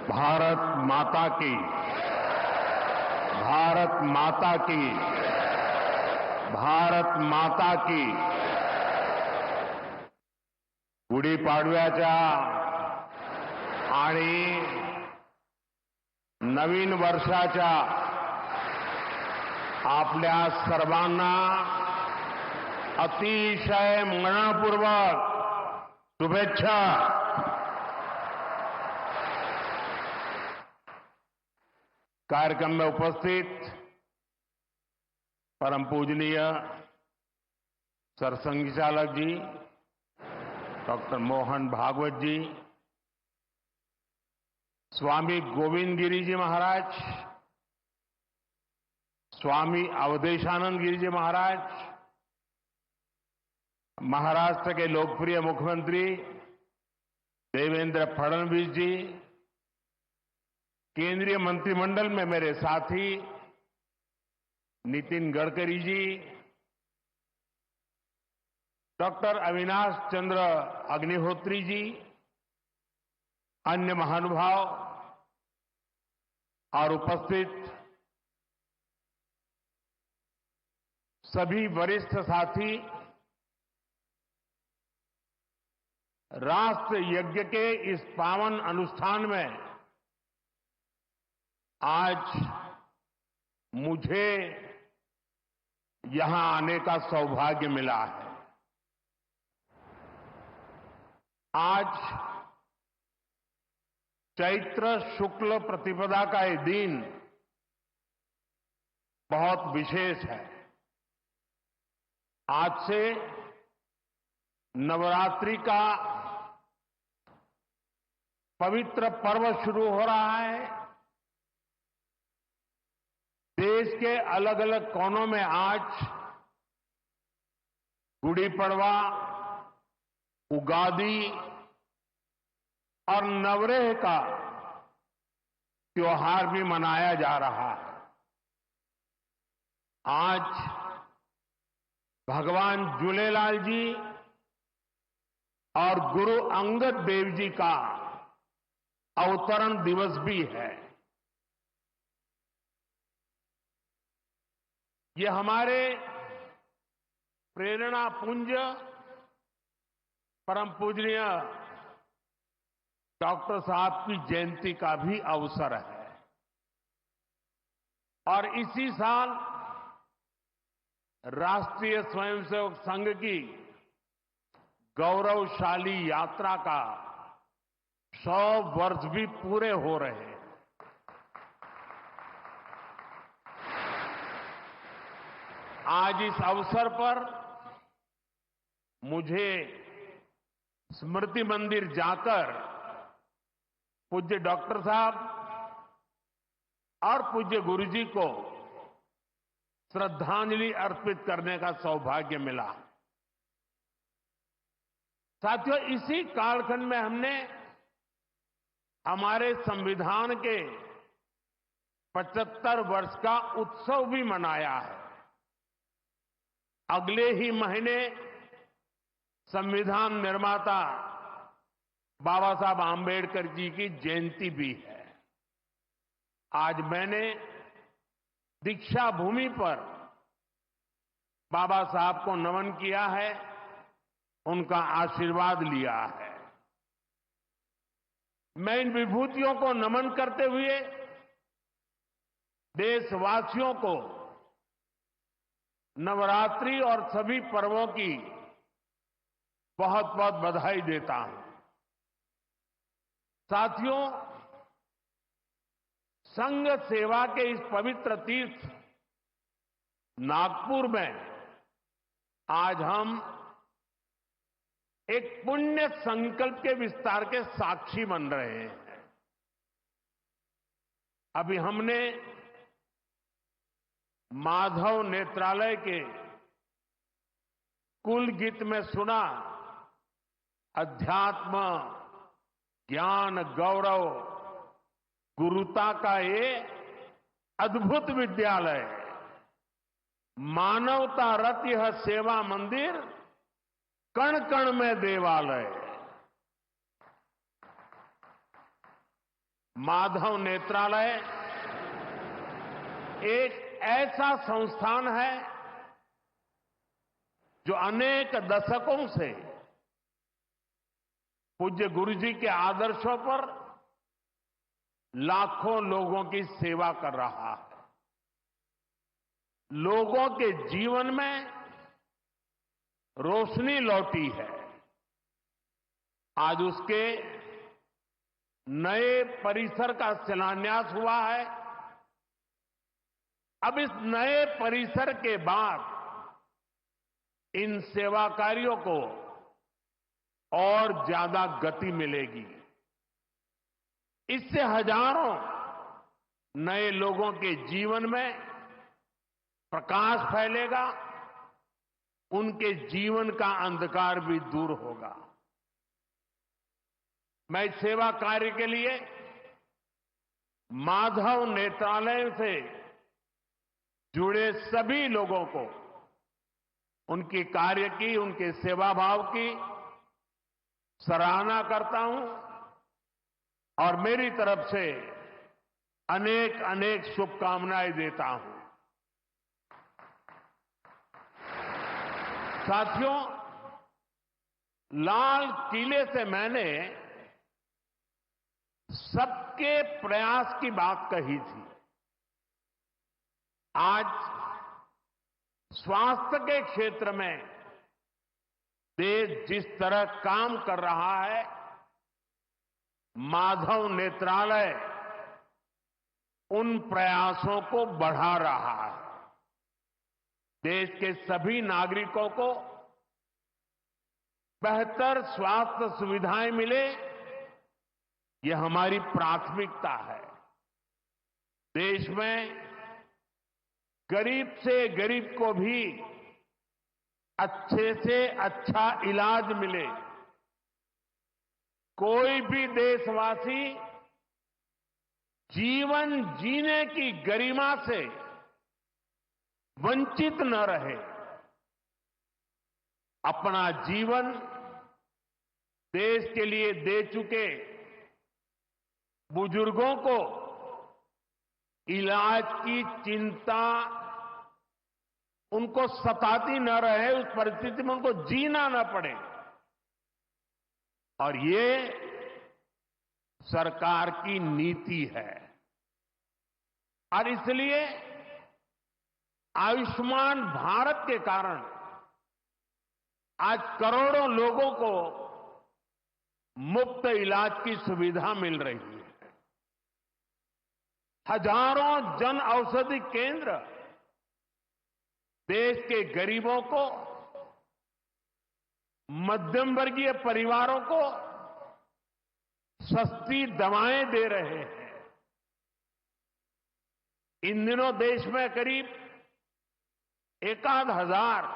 भारत माता की, भारत माता की, भारत माता की। गुढीपाडव्याच्या आणि नवीन वर्षाच्या आपल्या सर्वांना अतिशय मनपूर्वक शुभेच्छा। कार्यक्रम में उपस्थित परम पूजनीय सरसंघ चालक जी डॉक्टर मोहन भागवत जी, स्वामी गोविंद गिरी जी महाराज, स्वामी अवधेशानंद गिरी जी महाराज, महाराष्ट्र के लोकप्रिय मुख्यमंत्री देवेंद्र फडणवीस जी, केंद्रीय मंत्रिमंडल में मेरे साथी नितिन गडकरी जी, डॉक्टर अविनाश चंद्र अग्निहोत्री जी, अन्य महानुभाव और उपस्थित सभी वरिष्ठ साथी, राष्ट्र यज्ञ के इस पावन अनुष्ठान में आज मुझे यहां आने का सौभाग्य मिला है। आज चैत्र शुक्ल प्रतिपदा का ये दिन बहुत विशेष है। आज से नवरात्रि का पवित्र पर्व शुरू हो रहा है। देश के अलग अलग कोनों में आज गुड़ी पड़वा, उगादी और नवरेह का त्योहार भी मनाया जा रहा है। आज भगवान झूलेलाल जी और गुरु अंगद देव जी का अवतरण दिवस भी है। ये हमारे प्रेरणा पुंज परम पूजनीय डॉक्टर साहब की जयंती का भी अवसर है और इसी साल राष्ट्रीय स्वयंसेवक संघ की गौरवशाली यात्रा का 100 वर्ष भी पूरे हो रहे हैं। आज इस अवसर पर मुझे स्मृति मंदिर जाकर पूज्य डॉक्टर साहब और पूज्य गुरुजी को श्रद्धांजलि अर्पित करने का सौभाग्य मिला। साथियों, इसी कालखंड में हमने हमारे संविधान के 75 वर्ष का उत्सव भी मनाया है। अगले ही महीने संविधान निर्माता बाबा साहब आंबेडकर जी की जयंती भी है। आज मैंने दीक्षा भूमि पर बाबा साहब को नमन किया है, उनका आशीर्वाद लिया है। मैं इन विभूतियों को नमन करते हुए देशवासियों को नवरात्रि और सभी पर्वों की बहुत बहुत बधाई देता हूं। साथियों, संघ सेवा के इस पवित्र तीर्थ नागपुर में आज हम एक पुण्य संकल्प के विस्तार के साक्षी बन रहे हैं। अभी हमने माधव नेत्रालय के कुल गीत में सुना, अध्यात्म, ज्ञान, गौरव, गुरुता का ये अद्भुत विद्यालय, मानवता रत यह सेवा मंदिर, कण कण में देवालय। माधव नेत्रालय एक ऐसा संस्थान है जो अनेक दशकों से पूज्य गुरु जी के आदर्शों पर लाखों लोगों की सेवा कर रहा है। लोगों के जीवन में रोशनी लौटी है। आज उसके नए परिसर का शिलान्यास हुआ है। अब इस नए परिसर के बाद इन सेवा कार्यों को और ज्यादा गति मिलेगी। इससे हजारों नए लोगों के जीवन में प्रकाश फैलेगा, उनके जीवन का अंधकार भी दूर होगा। मैं इस सेवा कार्य के लिए माधव नेत्रालय से जुड़े सभी लोगों को उनकी कार्य की, उनके सेवा भाव की सराहना करता हूं और मेरी तरफ से अनेक अनेक शुभकामनाएं देता हूं। साथियों, लाल किले से मैंने सबके प्रयास की बात कही थी। आज स्वास्थ्य के क्षेत्र में देश जिस तरह काम कर रहा है, माधव नेत्रालय उन प्रयासों को बढ़ा रहा है। देश के सभी नागरिकों को बेहतर स्वास्थ्य सुविधाएं मिले, ये हमारी प्राथमिकता है। देश में गरीब से गरीब को भी अच्छे से अच्छा इलाज मिले। कोई भी देशवासी जीवन जीने की गरिमा से वंचित न रहे। अपना जीवन देश के लिए दे चुके बुजुर्गों को इलाज की चिंता उनको सताती न रहे, उस परिस्थिति में उनको जीना न पड़े। और ये सरकार की नीति है। और इसलिए आयुष्मान भारत के कारण आज करोड़ों लोगों को मुफ्त इलाज की सुविधा मिल रही है। हजारों जन औषधि केंद्र देश के गरीबों को, मध्यम वर्गीय परिवारों को सस्ती दवाएं दे रहे हैं। इन दिनों देश में करीब 1,000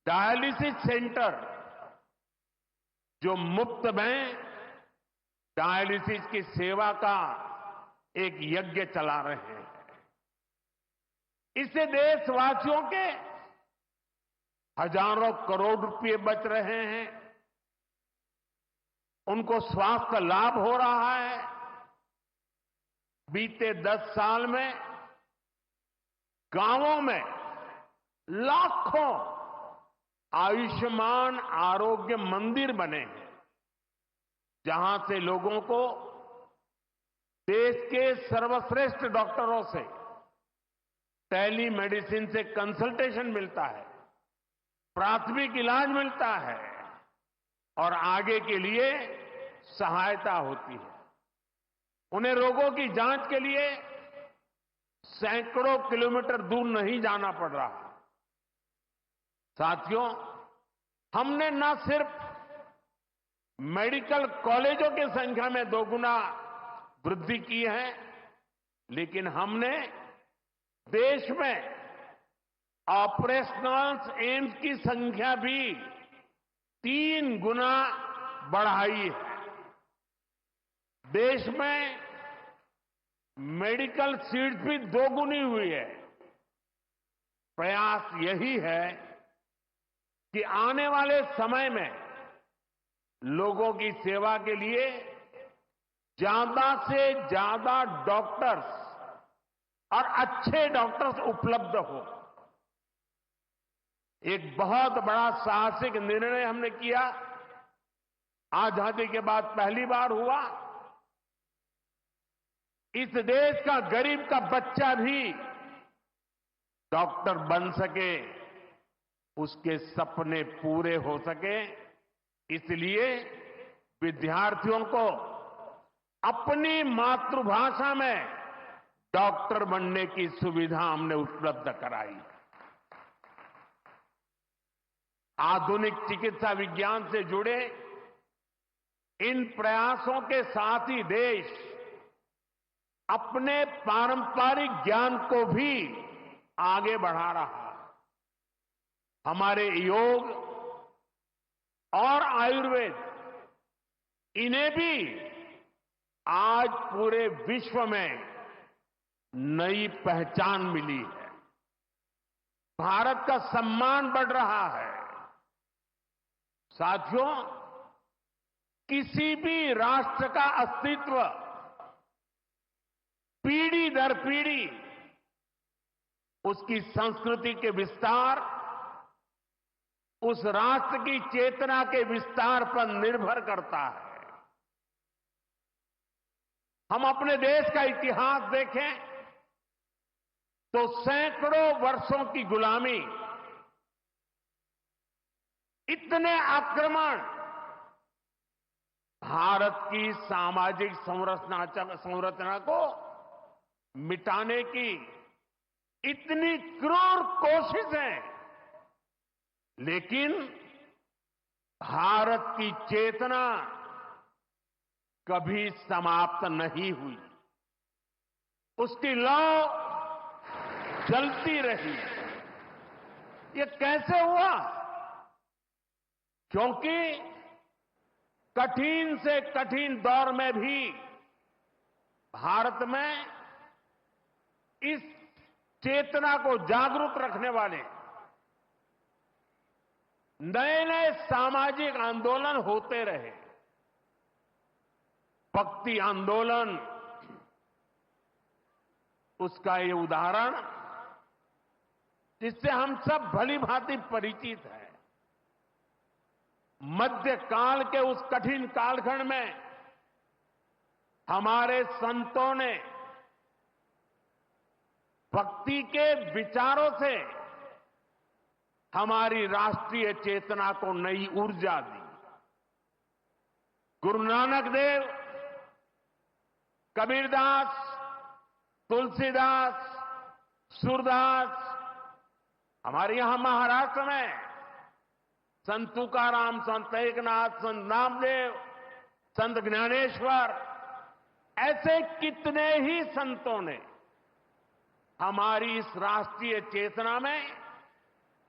डायलिसिस सेंटर जो मुफ्त में डायलिसिस की सेवा का एक यज्ञ चला रहे हैं। इससे देशवासियों के हजारों करोड़ रुपए बच रहे हैं, उनको स्वास्थ्य लाभ हो रहा है। बीते 10 साल में गांवों में लाखों आयुष्मान आरोग्य मंदिर बने हैं, जहां से लोगों को देश के सर्वश्रेष्ठ डॉक्टरों से टेली मेडिसिन से कंसल्टेशन मिलता है, प्राथमिक इलाज मिलता है और आगे के लिए सहायता होती है। उन्हें रोगों की जांच के लिए सैकड़ों किलोमीटर दूर नहीं जाना पड़ रहा। साथियों, हमने न सिर्फ मेडिकल कॉलेजों की संख्या में 2 गुना वृद्धि की है, लेकिन हमने देश में ऑपरेशनल एम्स की संख्या भी 3 गुना बढ़ाई है। देश में मेडिकल सीट्स भी 2 गुनी हुई है। प्रयास यही है कि आने वाले समय में लोगों की सेवा के लिए ज्यादा से ज्यादा डॉक्टर्स और अच्छे डॉक्टर्स उपलब्ध हो। एक बहुत बड़ा साहसिक निर्णय हमने किया। आजादी के बाद पहली बार हुआ, इस देश का गरीब का बच्चा भी डॉक्टर बन सके, उसके सपने पूरे हो सके। इसलिए विद्यार्थियों को अपनी मातृभाषा में डॉक्टर बनने की सुविधा हमने उपलब्ध कराई। आधुनिक चिकित्सा विज्ञान से जुड़े इन प्रयासों के साथ ही देश अपने पारंपरिक ज्ञान को भी आगे बढ़ा रहा है। हमारे योग और आयुर्वेद, इन्हें भी आज पूरे विश्व में नई पहचान मिली है। भारत का सम्मान बढ़ रहा है। साथियों, किसी भी राष्ट्र का अस्तित्व पीढ़ी दर पीढ़ी उसकी संस्कृति के विस्तार, उस राष्ट्र की चेतना के विस्तार पर निर्भर करता है। हम अपने देश का इतिहास देखें तो सैकड़ों वर्षों की गुलामी, इतने आक्रमण, भारत की सामाजिक संरचना को मिटाने की इतनी क्रूर कोशिशें, लेकिन भारत की चेतना कभी समाप्त नहीं हुई। उसकी लौ जलती रही। ये कैसे हुआ? क्योंकि कठिन से कठिन दौर में भी भारत में इस चेतना को जागरूक रखने वाले नए नए सामाजिक आंदोलन होते रहे। भक्ति आंदोलन, उसका ये उदाहरण जिससे हम सब भली भांति परिचित हैं। मध्यकाल के उस कठिन कालखंड में हमारे संतों ने भक्ति के विचारों से हमारी राष्ट्रीय चेतना को नई ऊर्जा दी। गुरु नानक देव, कबीरदास, तुलसीदास, सूरदास, हमारे यहां महाराष्ट्र में संत तुकाराम, संत एकनाथ, संत नामदेव, संत ज्ञानेश्वर, ऐसे कितने ही संतों ने हमारी इस राष्ट्रीय चेतना में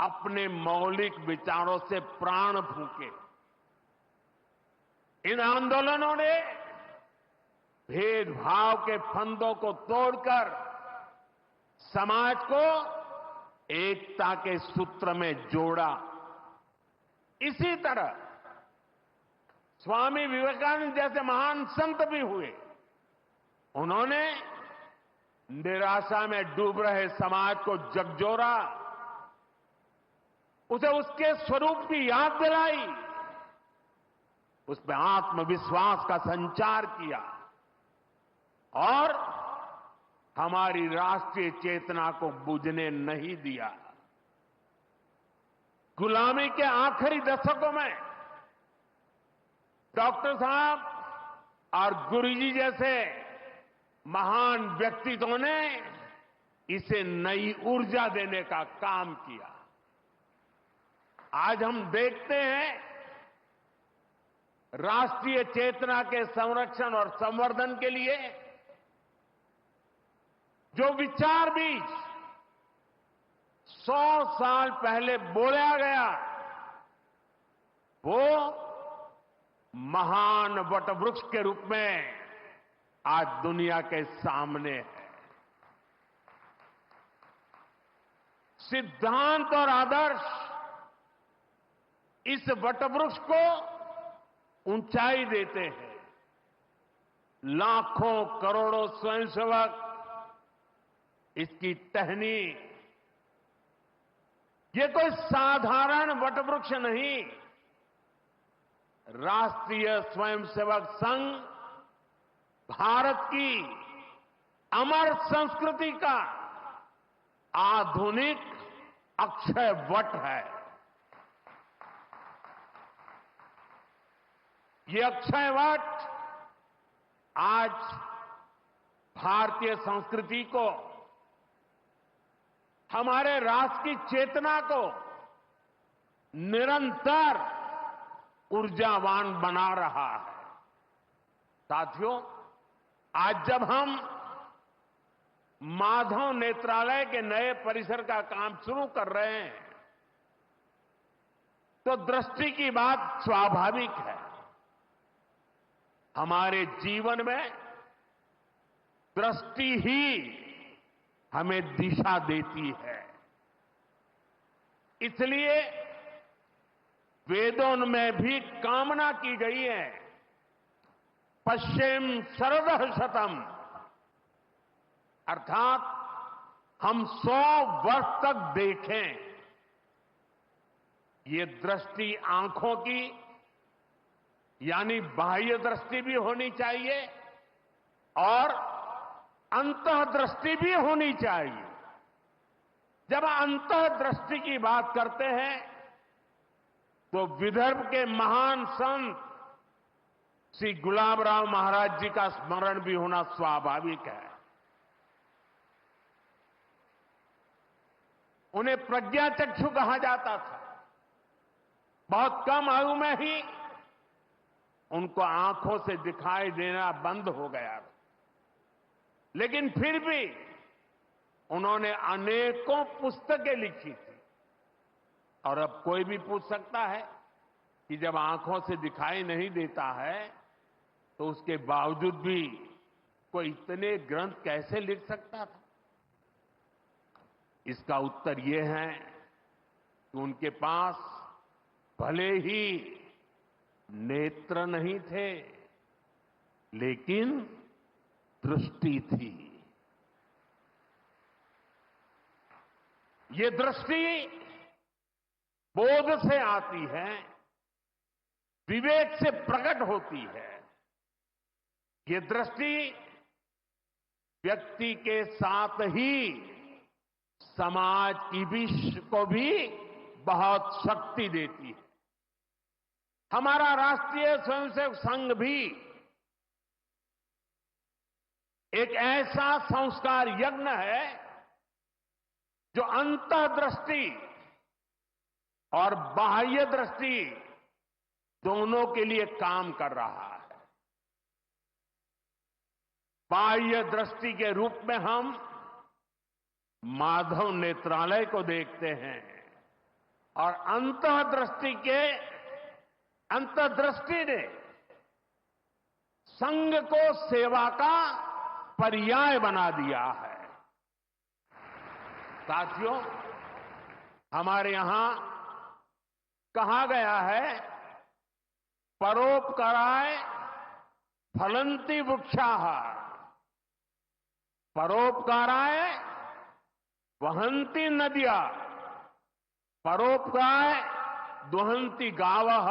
अपने मौलिक विचारों से प्राण फूंके। इन आंदोलनों ने भेदभाव के फंदों को तोड़कर समाज को एकता के सूत्र में जोड़ा। इसी तरह स्वामी विवेकानंद जैसे महान संत भी हुए। उन्होंने निराशा में डूब रहे समाज को झकझोरा, उसे उसके स्वरूप की याद दिलाई, उसमें आत्मविश्वास का संचार किया और हमारी राष्ट्रीय चेतना को बुझने नहीं दिया। गुलामी के आखिरी दशकों में डॉक्टर साहब और गुरुजी जैसे महान व्यक्तित्वों ने इसे नई ऊर्जा देने का काम किया। आज हम देखते हैं राष्ट्रीय चेतना के संरक्षण और संवर्धन के लिए जो विचार भी 100 साल पहले बोला गया, वो महान वटवृक्ष के रूप में आज दुनिया के सामने है। सिद्धांत और आदर्श इस वटवृक्ष को ऊंचाई देते हैं। लाखों करोड़ों स्वयंसेवक इसकी टहनी, ये कोई साधारण वटवृक्ष नहीं, राष्ट्रीय स्वयंसेवक संघ भारत की अमर संस्कृति का आधुनिक अक्षय वट है। ये अक्षय वट आज भारतीय संस्कृति को, हमारे राष्ट्र की चेतना को निरंतर ऊर्जावान बना रहा है। साथियों, आज जब हम माधव नेत्रालय के नए परिसर का काम शुरू कर रहे हैं, तो दृष्टि की बात स्वाभाविक है। हमारे जीवन में दृष्टि ही हमें दिशा देती है। इसलिए वेदों में भी कामना की गई है, पश्चिम शरदः शतम, अर्थात हम 100 वर्ष तक देखें। ये दृष्टि आंखों की यानी बाह्य दृष्टि भी होनी चाहिए और अंतः दृष्टि भी होनी चाहिए। जब अंतः दृष्टि की बात करते हैं तो विदर्भ के महान संत श्री गुलाबराव महाराज जी का स्मरण भी होना स्वाभाविक है। उन्हें प्रज्ञाचक्षु कहा जाता था। बहुत कम आयु में ही उनको आंखों से दिखाई देना बंद हो गया, लेकिन फिर भी उन्होंने अनेकों पुस्तकें लिखी थी। और अब कोई भी पूछ सकता है कि जब आंखों से दिखाई नहीं देता है तो उसके बावजूद भी कोई इतने ग्रंथ कैसे लिख सकता था? इसका उत्तर यह है कि उनके पास भले ही नेत्र नहीं थे, लेकिन दृष्टि थी। ये दृष्टि बोध से आती है, विवेक से प्रकट होती है। ये दृष्टि व्यक्ति के साथ ही समाज को भी बहुत शक्ति देती है। हमारा राष्ट्रीय स्वयंसेवक संघ भी एक ऐसा संस्कार यज्ञ है जो अंतर्दृष्टि और बाह्य दृष्टि दोनों के लिए काम कर रहा है। बाह्य दृष्टि के रूप में हम माधव नेत्रालय को देखते हैं और अंतर्दृष्टि ने संघ को सेवा का पर्याय बना दिया है। साथियों, हमारे यहां कहा गया है, परोपकाराय फलन्ति वृक्षाः, परोपकाराय वहन्ति नद्यः, परोपकाराय दुहन्ति गावः,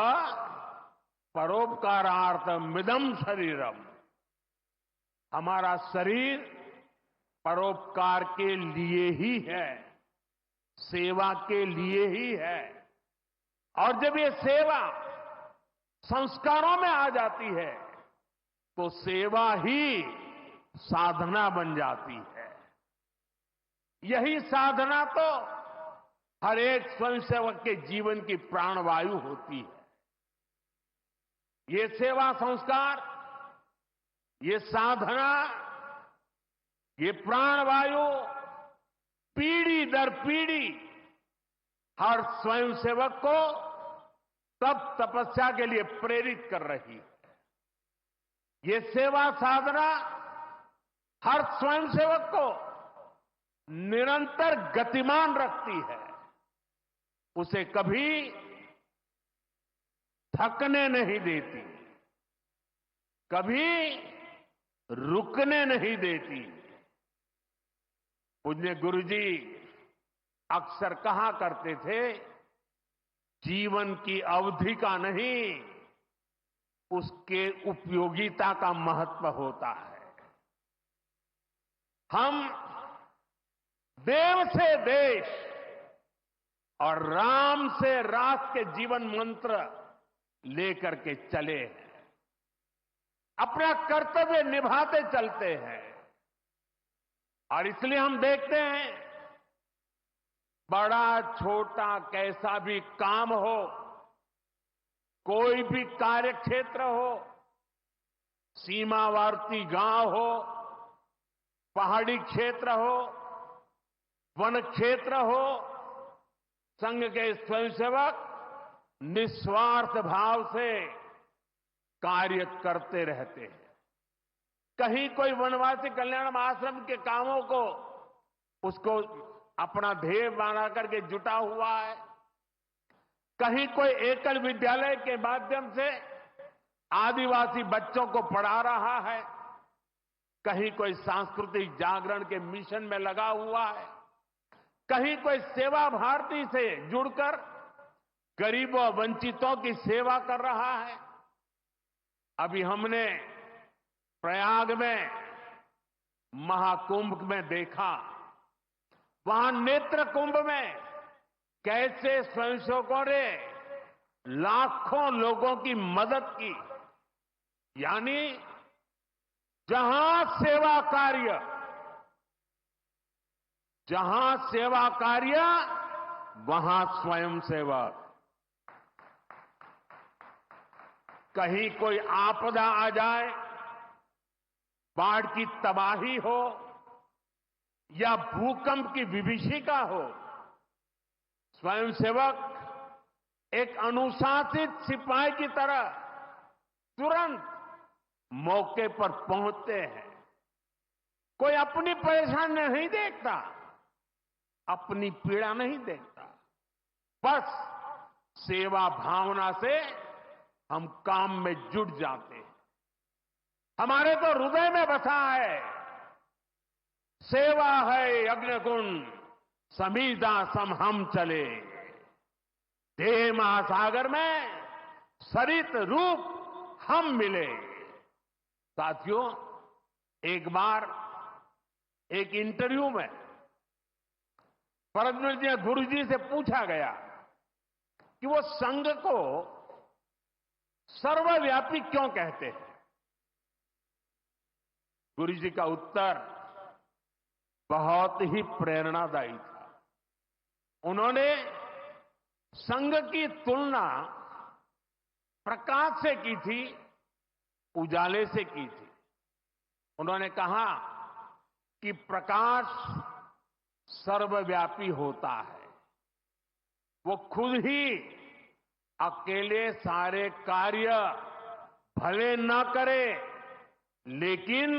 परोपकारार्थमिदं शरीरम। हमारा शरीर परोपकार के लिए ही है, सेवा के लिए ही है। और जब ये सेवा संस्कारों में आ जाती है तो सेवा ही साधना बन जाती है। यही साधना तो हर एक स्वयंसेवक के जीवन की प्राणवायु होती है। ये सेवा संस्कार, ये साधना, ये प्राणवायु पीढ़ी दर पीढ़ी हर स्वयंसेवक को तप तपस्या के लिए प्रेरित कर रही है। ये सेवा साधना हर स्वयंसेवक को निरंतर गतिमान रखती है, उसे कभी थकने नहीं देती, कभी रुकने नहीं देती। पूज्य गुरुजी अक्सर कहा करते थे, जीवन की अवधि का नहीं, उसके उपयोगिता का महत्व होता है। हम देव से देश और राम से राष्ट्र के जीवन मंत्र लेकर के चले हैं, अपना कर्तव्य निभाते चलते हैं। और इसलिए हम देखते हैं, बड़ा छोटा कैसा भी काम हो, कोई भी कार्य क्षेत्र हो, सीमावर्ती गांव हो, पहाड़ी क्षेत्र हो, वन क्षेत्र हो, संघ के स्वयंसेवक निस्वार्थ भाव से कार्य करते रहते हैं। कहीं कोई वनवासी कल्याण आश्रम के कामों को उसको अपना ध्येय बना करके जुटा हुआ है, कहीं कोई एकल विद्यालय के माध्यम से आदिवासी बच्चों को पढ़ा रहा है, कहीं कोई सांस्कृतिक जागरण के मिशन में लगा हुआ है, कहीं कोई सेवा भारती से जुड़कर गरीबों वंचितों की सेवा कर रहा है। अभी हमने प्रयाग में महाकुंभ में देखा, वहां नेत्र कुंभ में कैसे स्वयंसेवकों ने लाखों लोगों की मदद की। यानी जहां सेवा कार्य वहां स्वयंसेवक। कहीं कोई आपदा आ जाए, बाढ़ की तबाही हो या भूकंप की विभीषिका हो, स्वयंसेवक एक अनुशासित सिपाही की तरह तुरंत मौके पर पहुंचते हैं। कोई अपनी परेशानी नहीं देखता, अपनी पीड़ा नहीं देखता, बस सेवा भावना से हम काम में जुट जाते हैं। हमारे तो हृदय में बसा है, सेवा है अग्निकुंड समीधा सम हम चले, देह महासागर में सरित रूप हम मिले। साथियों, एक बार एक इंटरव्यू में परमपूज्य गुरुजी से पूछा गया कि वो संघ को सर्वव्यापी क्यों कहते हैं। गुरुजी का उत्तर बहुत ही प्रेरणादायी था। उन्होंने संघ की तुलना प्रकाश से की थी, उजाले से की थी। उन्होंने कहा कि प्रकाश सर्वव्यापी होता है, वो खुद ही अकेले सारे कार्य भले न करे, लेकिन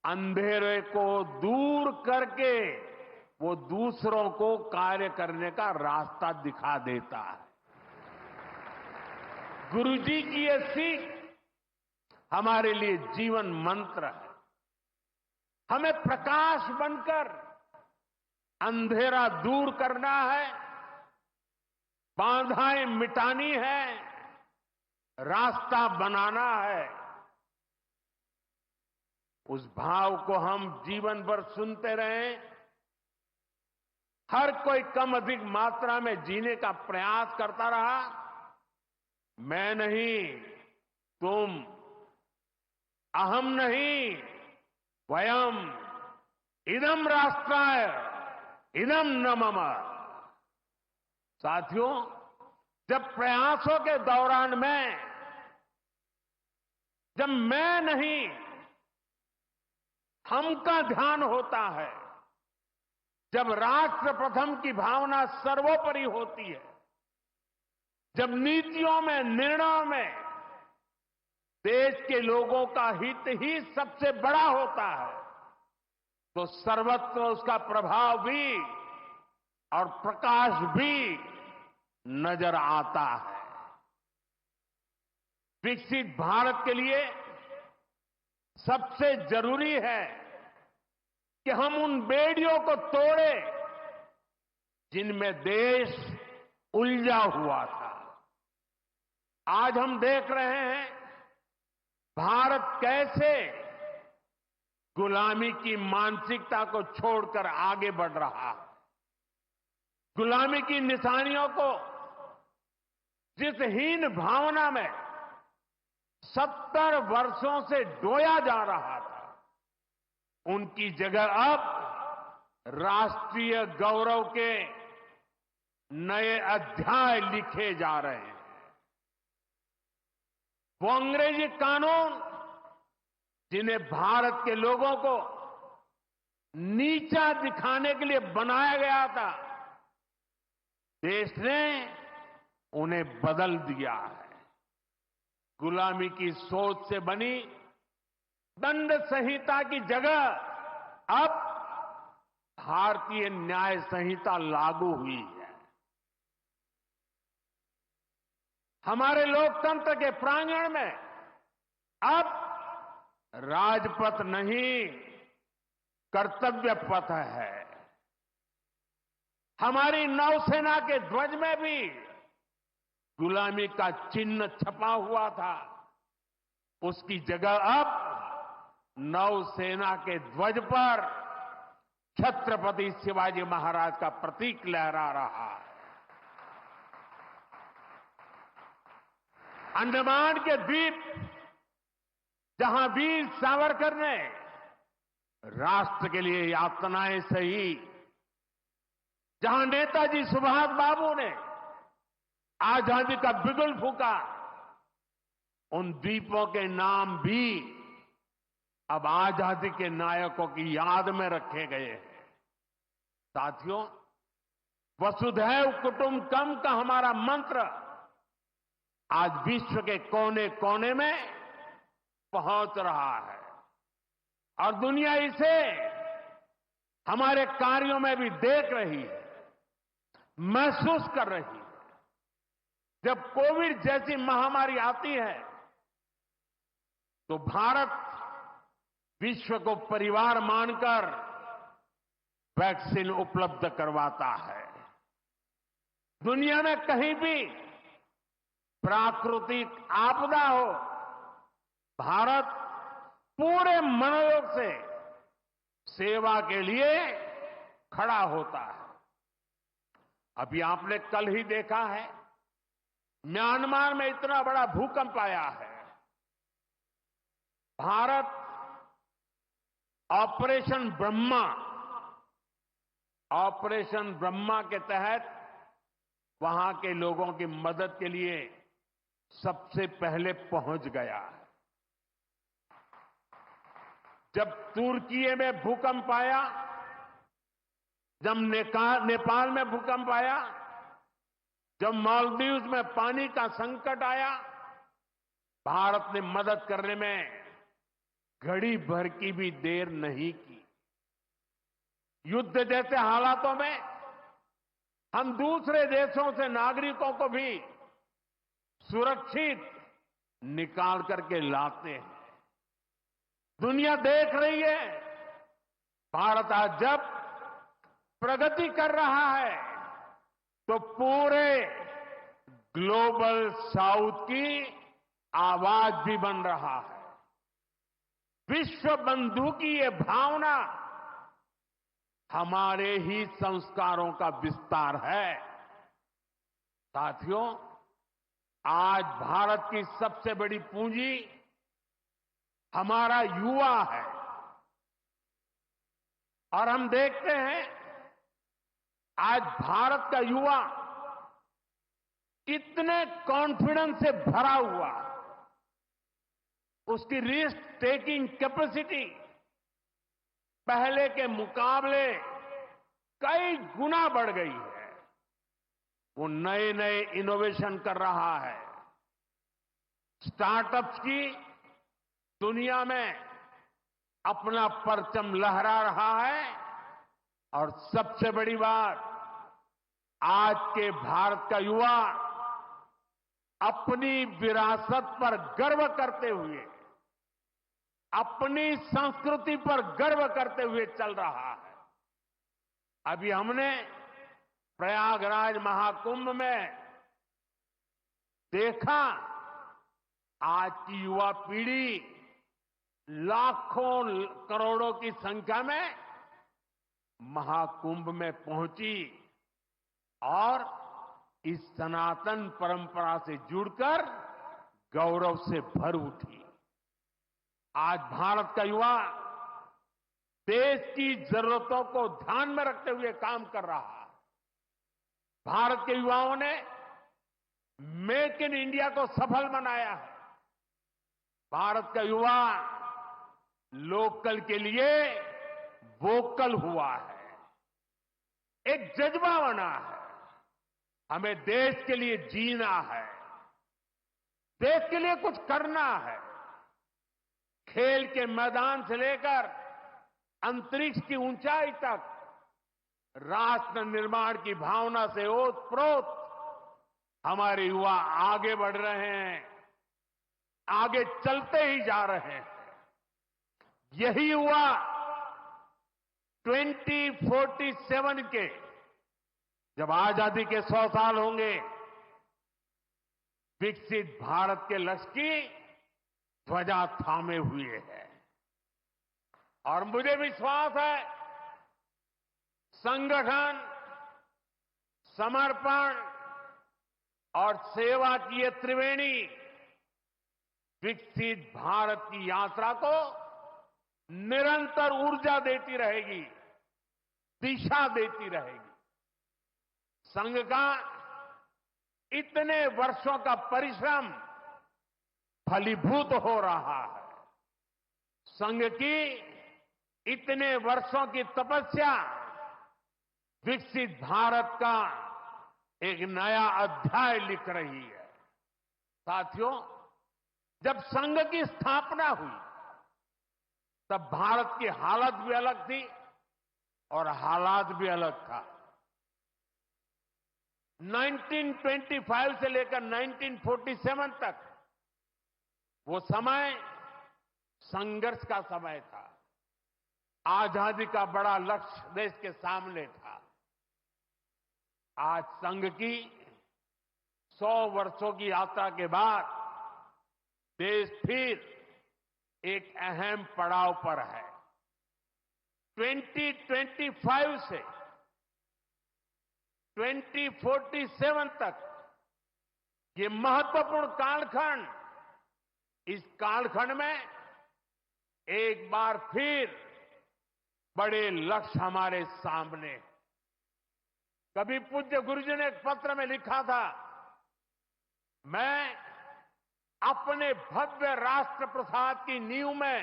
अंधेरे को दूर करके वो दूसरों को कार्य करने का रास्ता दिखा देता है। गुरुजी की ये सीख हमारे लिए जीवन मंत्र है। हमें प्रकाश बनकर अंधेरा दूर करना है, बाधाएं मिटानी है, रास्ता बनाना है। उस भाव को हम जीवन भर सुनते रहें, हर कोई कम अधिक मात्रा में जीने का प्रयास करता रहा। मैं नहीं, तुम, अहम नहीं, वयम, इदम राष्ट्राय, इदम न मम। साथियों, जब प्रयासों के दौरान जब मैं नहीं, हम का ध्यान होता है, जब राष्ट्र प्रथम की भावना सर्वोपरि होती है, जब नीतियों में, निर्णयों में देश के लोगों का हित ही सबसे बड़ा होता है, तो सर्वत्र उसका प्रभाव भी और प्रकाश भी नजर आता है। विकसित भारत के लिए सबसे जरूरी है कि हम उन बेड़ियों को तोड़े जिनमें देश उलझा हुआ था। आज हम देख रहे हैं भारत कैसे गुलामी की मानसिकता को छोड़कर आगे बढ़ रहा है। गुलामी की निशानियों को जिस हीन भावना में 70 वर्षों से डोया जा रहा था, उनकी जगह अब राष्ट्रीय गौरव के नए अध्याय लिखे जा रहे हैं। वो अंग्रेजी कानून जिन्हें भारत के लोगों को नीचा दिखाने के लिए बनाया गया था, देश ने उन्हें बदल दिया है। गुलामी की सोच से बनी दंड संहिता की जगह अब भारतीय न्याय संहिता लागू हुई है। हमारे लोकतंत्र के प्रांगण में अब राजपथ नहीं, कर्तव्य पथ है। हमारी नौसेना के ध्वज में भी गुलामी का चिन्ह छपा हुआ था, उसकी जगह अब नौसेना के ध्वज पर छत्रपति शिवाजी महाराज का प्रतीक लहरा रहा है। अंडमान के द्वीप जहां वीर सावरकर ने राष्ट्र के लिए यातनाएं सही, जहां नेताजी सुभाष बाबू ने आजादी का बिगुल फूंका, उन द्वीपों के नाम भी अब आजादी के नायकों की याद में रखे गए हैं। साथियों, वसुधैव कुटुंबकम का हमारा मंत्र आज विश्व के कोने कोने में पहुंच रहा है और दुनिया इसे हमारे कार्यों में भी देख रही है, महसूस कर रही है। जब कोविड जैसी महामारी आती है तो भारत विश्व को परिवार मानकर वैक्सीन उपलब्ध करवाता है। दुनिया में कहीं भी प्राकृतिक आपदा हो, भारत पूरे मनोयोग से सेवा के लिए खड़ा होता है। अभी आपने कल ही देखा है, म्यांमार में इतना बड़ा भूकंप आया है। भारत ऑपरेशन ब्रह्मा के तहत वहां के लोगों की मदद के लिए सबसे पहले पहुंच गया है। जब तुर्की में भूकंप आया, जब नेपाल में भूकंप आया, जब मालदीव्स में पानी का संकट आया, भारत ने मदद करने में घड़ी भर की भी देर नहीं की। युद्ध जैसे हालातों में हम दूसरे देशों से नागरिकों को भी सुरक्षित निकाल करके लाते हैं। दुनिया देख रही है, भारत आज जब प्रगति कर रहा है तो पूरे ग्लोबल साउथ की आवाज भी बन रहा है। विश्व बंधु की ये भावना हमारे ही संस्कारों का विस्तार है। साथियों, आज भारत की सबसे बड़ी पूंजी हमारा युवा है और हम देखते हैं आज भारत का युवा इतने कॉन्फिडेंस से भरा हुआ, उसकी रिस्क टेकिंग कैपेसिटी पहले के मुकाबले कई गुना बढ़ गई है। वो नए नए इनोवेशन कर रहा है, स्टार्टअप्स की दुनिया में अपना परचम लहरा रहा है और सबसे बड़ी बात, आज के भारत का युवा अपनी विरासत पर गर्व करते हुए अपनी संस्कृति पर गर्व करते हुए चल रहा है। अभी हमने प्रयागराज महाकुंभ में देखा, आज की युवा पीढ़ी लाखों करोड़ों की संख्या में महाकुंभ में पहुंची और इस सनातन परंपरा से जुड़कर गौरव से भर उठी। आज भारत का युवा देश की जरूरतों को ध्यान में रखते हुए काम कर रहा है। भारत के युवाओं ने मेक इन इंडिया को सफल बनाया है। भारत का युवा लोकल के लिए वोकल हुआ है, एक जज्बा बना है। हमें देश के लिए जीना है, देश के लिए कुछ करना है। खेल के मैदान से लेकर अंतरिक्ष की ऊंचाई तक राष्ट्र निर्माण की भावना से ओतप्रोत हमारे युवा आगे बढ़ रहे हैं, आगे चलते ही जा रहे हैं। यही युवा 2047 के जब आजादी के 100 साल होंगे, विकसित भारत के लक्ष्य की ध्वजा थामे हुए है। और मुझे विश्वास है, संगठन, समर्पण और सेवा की ये त्रिवेणी विकसित भारत की यात्रा को निरंतर ऊर्जा देती रहेगी, दिशा देती रहेगी। संघ का इतने वर्षों का परिश्रम फलीभूत हो रहा है। संघ की इतने वर्षों की तपस्या विकसित भारत का एक नया अध्याय लिख रही है। साथियों, जब संघ की स्थापना हुई तब भारत की हालत भी अलग थी और हालात भी अलग था। 1925 से लेकर 1947 तक वो समय संघर्ष का समय था। आजादी का बड़ा लक्ष्य देश के सामने था। आज संघ की 100 वर्षों की यात्रा के बाद देश फिर एक अहम पड़ाव पर है। 2025 से 2047 तक ये महत्वपूर्ण कालखंड, इस कालखंड में एक बार फिर बड़े लक्ष्य हमारे सामने। कभी पूज्य गुरुजी ने एक पत्र में लिखा था, मैं अपने भव्य राष्ट्र प्रसाद की नींव में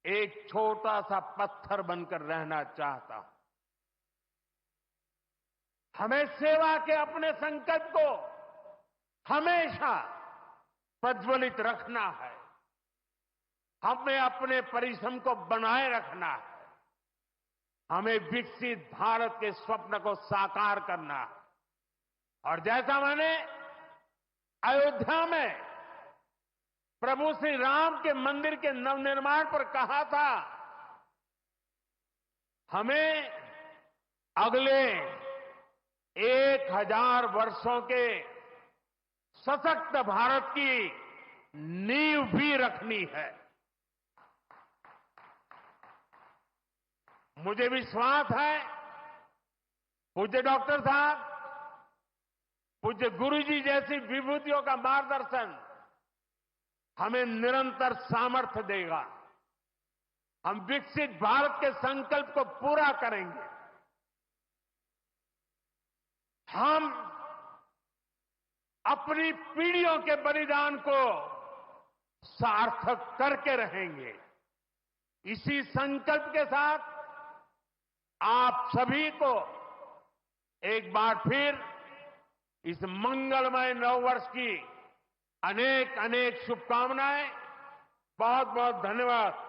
एक छोटा सा पत्थर बनकर रहना चाहता हूं। हमें सेवा के अपने संकल्प को हमेशा प्रज्वलित रखना है। हमें अपने परिश्रम को बनाए रखना है। हमें विकसित भारत के स्वप्न को साकार करना है। और जैसा मैंने अयोध्या में प्रभु श्री राम के मंदिर के नवनिर्माण पर कहा था, हमें अगले 1000 वर्षों के सशक्त भारत की नींव भी रखनी है। मुझे विश्वास है, पूज्य डॉक्टर साहब, पूज्य गुरुजी जैसी विभूतियों का मार्गदर्शन हमें निरंतर सामर्थ्य देगा। हम विकसित भारत के संकल्प को पूरा करेंगे। हम अपनी पीढ़ियों के बलिदान को सार्थक करके रहेंगे। इसी संकल्प के साथ आप सभी को एक बार फिर इस मंगलमय नववर्ष की अनेक अनेक शुभकामनाएं। बहुत बहुत धन्यवाद।